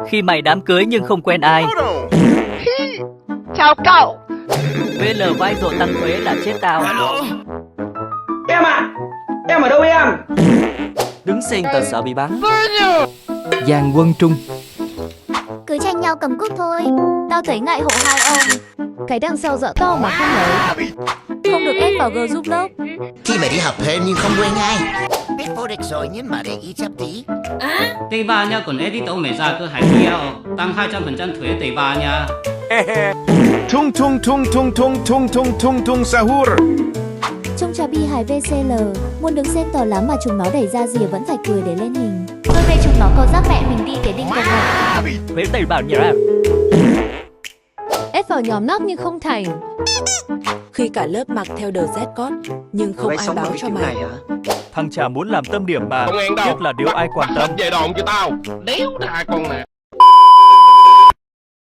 Khi mày đám cưới nhưng không quen ai. Chào cậu. VL vai rộ tăng thuế là chết tao. Em à, em ở đâu em? Đứng xem tờ sợ bị bắn. Giang Quân Trung. Cứ tranh nhau cầm cúp thôi. Tao thấy ngại hộ hai ông. Cái đằng sau dở to mà không lấy. Không được ép vào G giúp lớp. Khi mày đi học thêm nhưng không quen ai. Biết vô địch rồi nhưng mà để ý chấp tí. Tây Ban Nha còn editor美炸哥还必要tăng 200% thuế Tây Ban Nha. Tung tung tung tung tung tung tung tung tung sahur. Trông chà bi hài VCL. Muốn đứng xem to lắm mà chúng nó đẩy ra rìa vẫn phải cười để lên hình. Tôi về chúng nó có dắt mẹ mình đi để đinh công ạ. Thuế Tây Ban Nha. Ép vào nhóm nóc nhưng không thành. Khi cả lớp mặc theo The Z code nhưng không ai báo cho mày. Thằng chả muốn làm tâm điểm mà. Công an đâu? Biết là điều ai quan tâm. Về đồn cho tao. Đéo ra con nè.